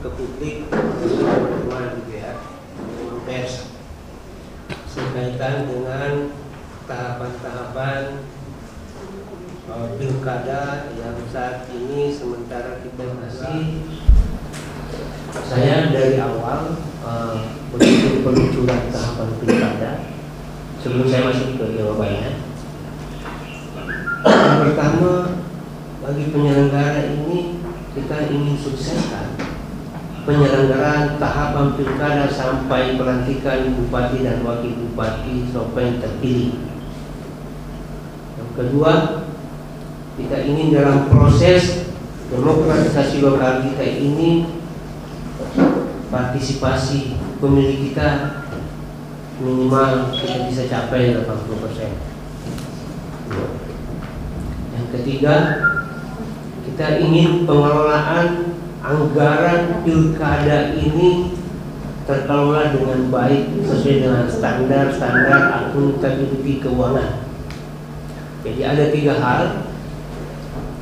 ke publik teman-teman gitu ya, pers berkaitan dengan tahapan-tahapan pilkada yang saat ini sementara kita masih, saya dari awal begitu peluncuran tahapan pilkada. Sebelum saya masuk ke jawabannya, yang pertama, bagi penyelenggara ini kita ingin sukseskan penyelenggaraan tahapan pilkada sampai pelantikan bupati dan wakil bupati sampai terpilih. Yang kedua, kita ingin dalam proses demokratisasi lokal kita ini partisipasi pemilih kita minimal kita bisa capai 80%. Yang ketiga, kita ingin pengelolaan anggaran pilkada ini terkelola dengan baik sesuai dengan standar-standar akuntabilitas keuangan. Jadi ada 3 hal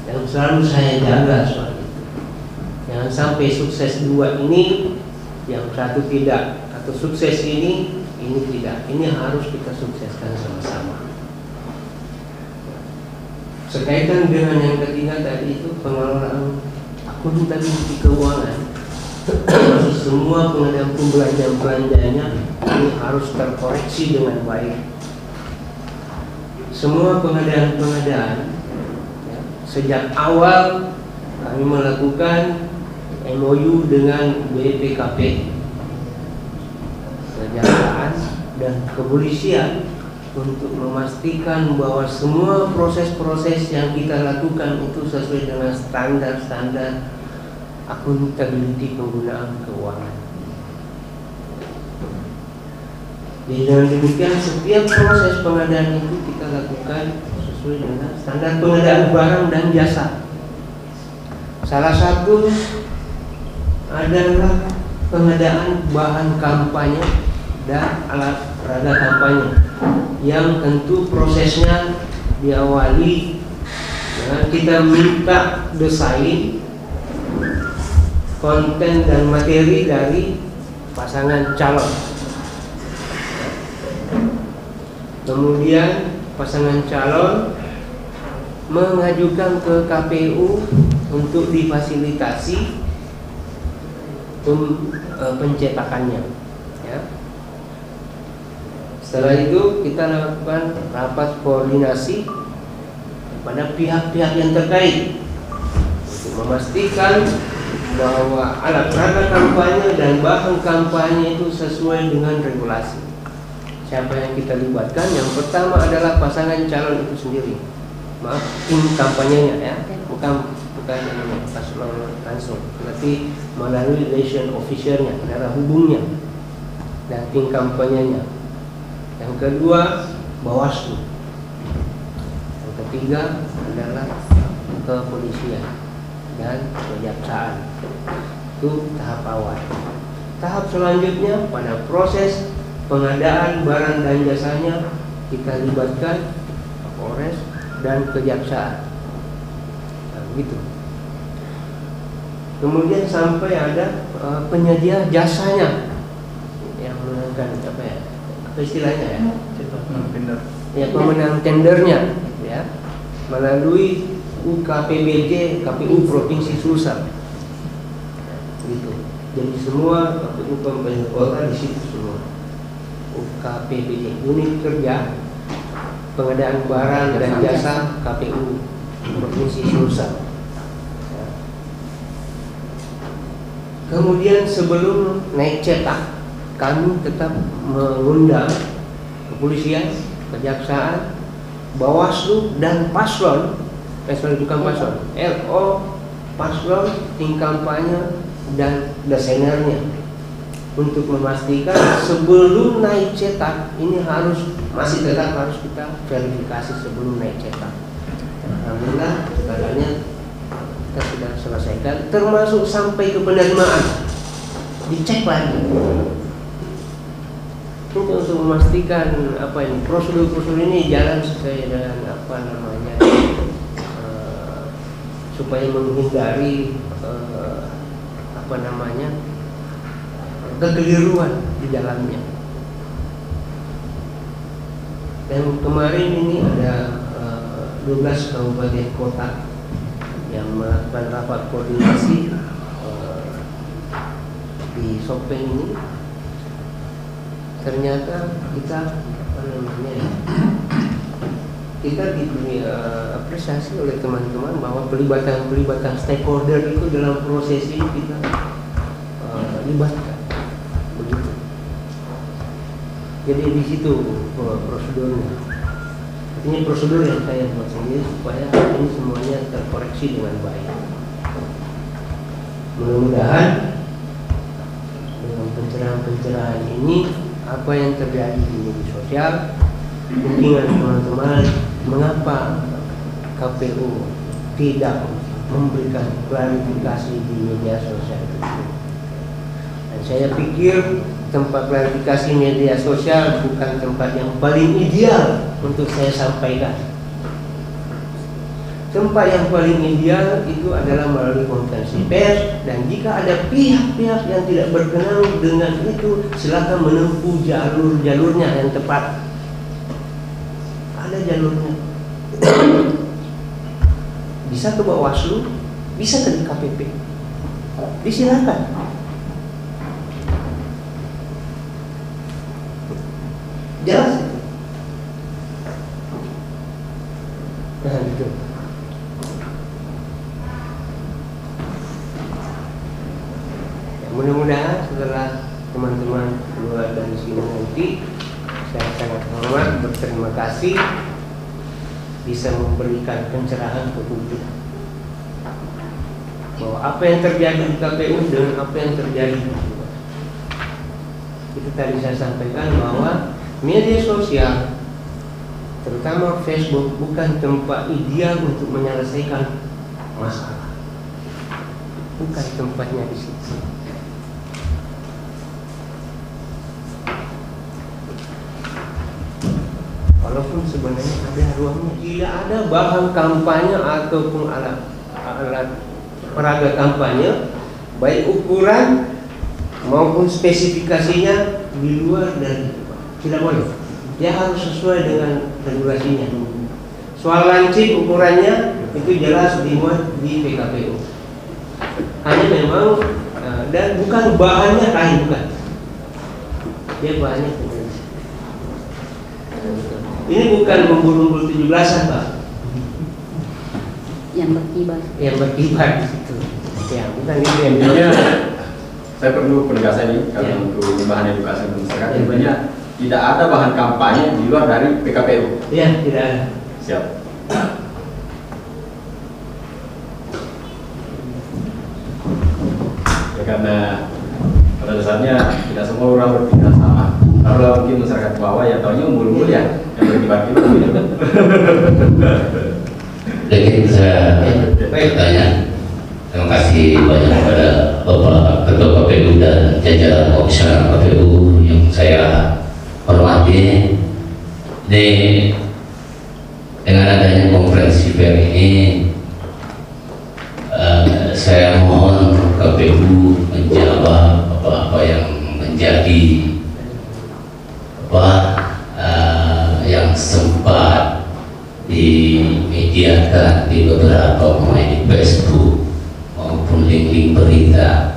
yang selalu saya jaga soal itu. Jangan sampai sukses 2 ini, yang satu tidak, atau sukses ini tidak. Ini harus kita sukseskan sama-sama. Sekaitan dengan yang ketiga tadi itu pengelolaan akuntabilitas keuangan, semua pengadaan belanjanya ini harus terkoreksi dengan baik. Semua pengadaan ya, sejak awal kami melakukan MOU dengan BPKP, Kejaksaan dan Kepolisian, untuk memastikan bahwa semua proses-proses yang kita lakukan itu sesuai dengan standar-standar akuntabilitas penggunaan keuangan. Jadi dengan demikian setiap proses pengadaan itu kita lakukan sesuai dengan standar pengadaan barang dan jasa. Salah satu adalah pengadaan bahan kampanye dan alat peraga kampanye, yang tentu prosesnya diawali dengan kita minta desain, konten dan materi dari pasangan calon. Kemudian pasangan calon mengajukan ke KPU untuk difasilitasi pencetakannya. Ya. Setelah itu kita lakukan rapat koordinasi pada pihak-pihak yang terkait untuk memastikan bahwa alat peraga kampanye dan bahan kampanye itu sesuai dengan regulasi. Siapa yang kita libatkan? Yang pertama adalah pasangan calon itu sendiri. Maaf, tim kampanyenya ya, bukan paslon langsung, tapi melalui liaison officernya, darah hubungnya, dan tim kampanyenya. Yang kedua, Bawaslu. Yang ketiga adalah Kepolisian dan Kejaksaan. Itu tahap awal. Tahap selanjutnya pada proses pengadaan barang dan jasanya kita libatkan Kapolres dan Kejaksaan. Nah, gitu. Kemudian sampai ada penyedia jasanya yang menangkan apa ya? Apa istilahnya ya? Ya, pemenang tendernya ya, melalui UKPBJ KPU Provinsi Sulsel. Gitu. Jadi semua KPU Kabupaten Kota di situ semua. UKPBJ, unit kerja pengadaan barang dan jasa KPU Provinsi Sulsel. Ya. Kemudian sebelum naik cetak, kami tetap mengundang Kepolisian, Kejaksaan, Bawaslu dan paslon, bukan paslon, LO, paslon, tim kampanye dan desainernya, untuk memastikan sebelum naik cetak ini masih tetap harus kita verifikasi sebelum naik cetak. Alhamdulillah segalanya kita sudah selesaikan, termasuk sampai ke penerimaan, dicek lagi untuk memastikan prosedur ini jalan sesuai dengan supaya menghindari kekeliruan di dalamnya. Dan kemarin ini ada 12 kabupaten kota yang melakukan rapat koordinasi di Sopeng ini. Ternyata kita diberi apresiasi oleh teman-teman bahwa pelibatan stakeholder itu dalam proses ini kita libatkan, begitu. Jadi di situ prosedurnya. Ini prosedur yang saya buat sendiri supaya ini semuanya terkoreksi dengan baik. Mudah-mudahan dengan pencerahan-pencerahan ini, apa yang terjadi di media sosial, mungkin teman-teman mengapa KPU tidak memberikan klarifikasi di media sosial itu. Dan saya pikir tempat klarifikasi media sosial bukan tempat yang paling ideal untuk saya sampaikan. Tempat yang paling ideal itu adalah melalui konferensi pers, dan jika ada pihak-pihak yang tidak berkenan dengan itu, silakan menempuh jalurnya yang tepat. Ada jalurnya. Bisa ke Bawaslu, bisa ke DKPP. Disilakan. Jelas itu. Nah, gitu. Ya, mudah-mudahan setelah teman-teman keluar dari sini nanti, saya sangat hormat, berterima kasih bisa memberikan pencerahan ke publik bahwa apa yang terjadi di KPU dengan apa yang terjadi di luar. Itu tadi saya sampaikan bahwa media sosial, terutama Facebook, bukan tempat ideal untuk menyelesaikan masalah. Bukan tempatnya di situ. Walaupun sebenarnya ada ruangnya, tidak ada bahan kampanye ataupun alat peraga kampanye, baik ukuran maupun spesifikasinya di luar dari itu. Tidak boleh. Dia harus sesuai dengan regulasinya. Soal lancip ukurannya itu jelas dimuat di PKPU. Hanya memang dan bukan bahannya kain, bukan. Dia bahannya kulit. Ini bukan umbul-umbul 17-an, Pak. Yang berkibar. Yang berkibar di situ. Ya, bukan itu yang saya perlu penegasan ini karena untuk bahan edukasi masyarakat. Intinya tidak ada bahan kampanye di luar dari PKPU. Iya, tidak ada. Siap. Ya, karena pada dasarnya tidak semua orang berpikiran sama. Kalau mungkin masyarakat bawah ya tahunya umbul-umbul ya yang berkibar-kibar gitu kan. Jadi saya bertanya, terima kasih banyak kepada Bapak Ketua KPU dan jajaran komisioner KPU yang saya hormati. Ini dengan adanya konferensi pers ini, saya mohon KPU menjawab apa-apa yang menjadi yang sempat dimediakan di beberapa di Facebook maupun link-link berita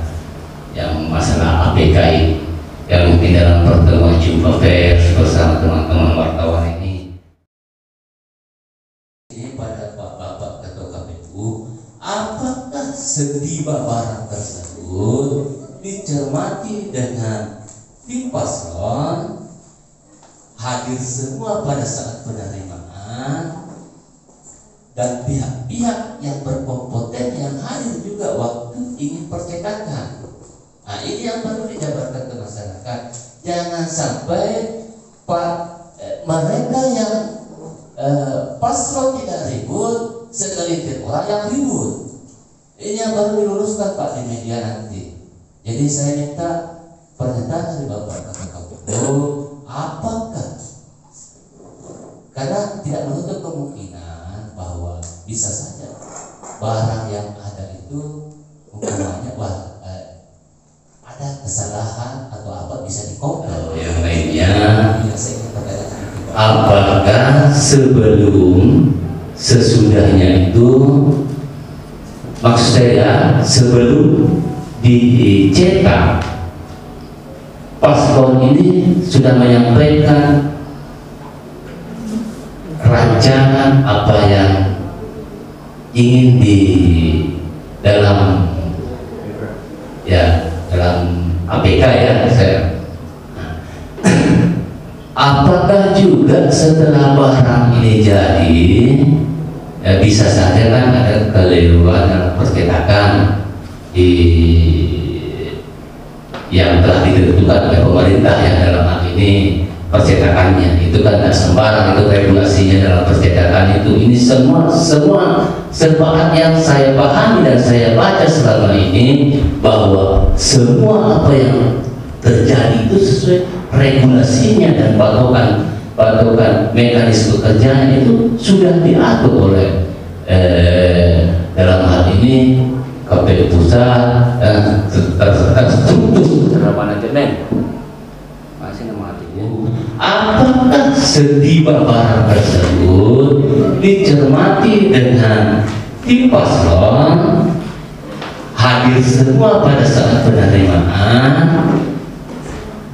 yang masalah APK ini, yang mungkin dalam pertemuan jumpa pers bersama teman-teman wartawan ini pada Bapak Ketua KPU, apakah sedih barang tersebut dicermati dengan tim paslon hadir semua pada saat penerimaan, dan pihak-pihak yang berkompeten yang hadir juga waktu ingin percetakan. Nah, ini yang perlu dijabarkan ke masyarakat. Jangan sampai mereka yang paslon tidak ribut, segelintir orang yang ribut. Ini yang baru diluruskan Pak di media nanti. Jadi saya minta pernyataan dari Bapak KPU, apakah, karena tidak menutup kemungkinan bahwa bisa saja barang yang ada itu hukumannya ada kesalahan atau apa bisa dikompres. Yang lainnya, apakah sebelum sesudahnya itu, maksud saya sebelum dicetak, paslon ini sudah menyampaikan rancangan apa yang ingin di dalam APK ya saya. Apakah juga setelah barang ini jadi, ya bisa saja kan ada keliruan dalam percetakan yang telah ditentukan oleh pemerintah ya dalam hal ini percetakannya itu kan tidak sembarang, itu regulasinya dalam percetakan itu. Ini semua sepakat yang saya pahami dan saya baca selama ini bahwa semua apa yang terjadi itu sesuai regulasinya dan patokan mekanisme kerjanya itu sudah diatur oleh dalam hal ini KPU pusat terstruktur secara manajemen. Masih nama artinya. Apakah setiba barang tersebut dicermati dengan tim paslon hadir semua pada saat penerimaan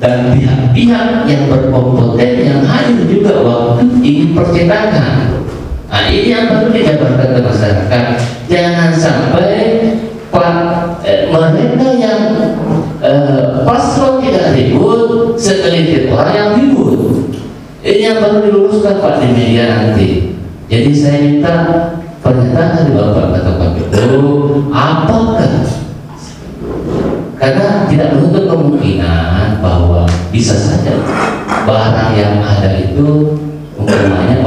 dan pihak-pihak yang berkompeten yang hadir juga waktu ingin percetakan. Nah, ini yang perlu dijabarkan ke masyarakat. Jangan sampai mereka yang paslon tidak ribut, segelintir orang yang ribut. Ini yang perlu diluruskan Pak di media nanti. Jadi saya minta pernyataan dari Bapak Ketua KPU, apakah, karena tidak menutup kemungkinan bahwa bisa saja barang yang ada itu umpamanya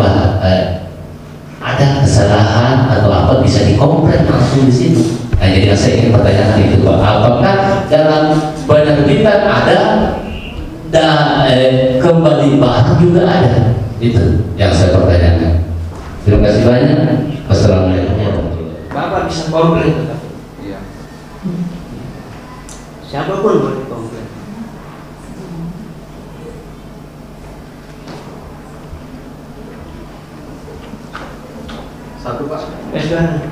ada kesalahan atau apa bisa dikompres langsung di situ. Nah, jadi saya ingin pertanyakan itu Pak, apakah dalam penerbitan ada kembali barang juga ada? Itu yang saya pertanyakan. Terima kasih banyak. Wassalamualaikum warahmatullahi wabarakatuh. Bapak bisa komplain tetap. Iya. Siapapun boleh komplain. Satu Pak. Sudah.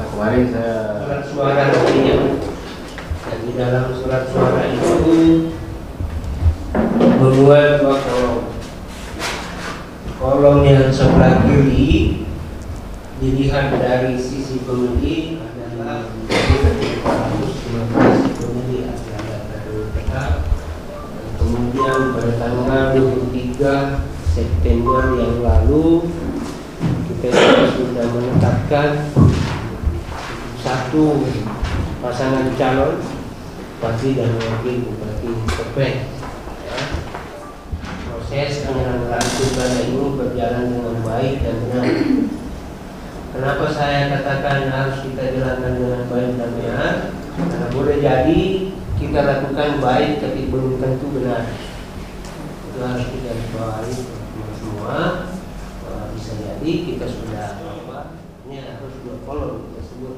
Kemarin saya Surat suara artinya. Dan di dalam surat suara itu memuat 2 kolom. Kolom yang sebelah kiri dilihat dari sisi pemilih adalah 415 pemilih adalah tetap. Kemudian pada tanggal 23 September yang lalu kita sudah menetapkan satu pasangan calon bupati dan wakil bupati Tepeh. Proses penyelenggaraan pilkada ini berjalan dengan baik dan benar. Kenapa saya katakan harus kita jalankan dengan baik dan benar? Karena boleh jadi kita lakukan baik tapi belum tentu benar. Itu harus kita bawahi semua. Bisa jadi kita sudah ini harus 2 kolom kita sebut.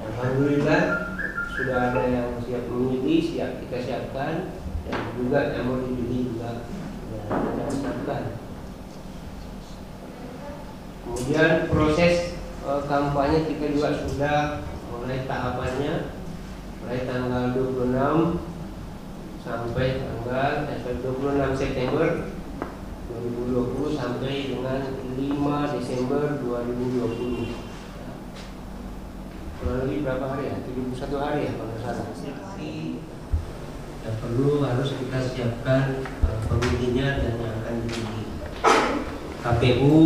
Alhamdulillah sudah ada yang siap memilih, siap kita siapkan, dan juga yang mau dipilih juga kita siapkan. Kemudian proses kampanye kita juga sudah mulai tahapannya, mulai tanggal 26 sampai tanggal 26 September 2020 sampai dengan 5 Desember 2020. Kurang lebih berapa hari ya? 71 hari ya kalau nggak salah. Dan perlu harus kita siapkan pemilihnya dan yang akan dipilih. KPU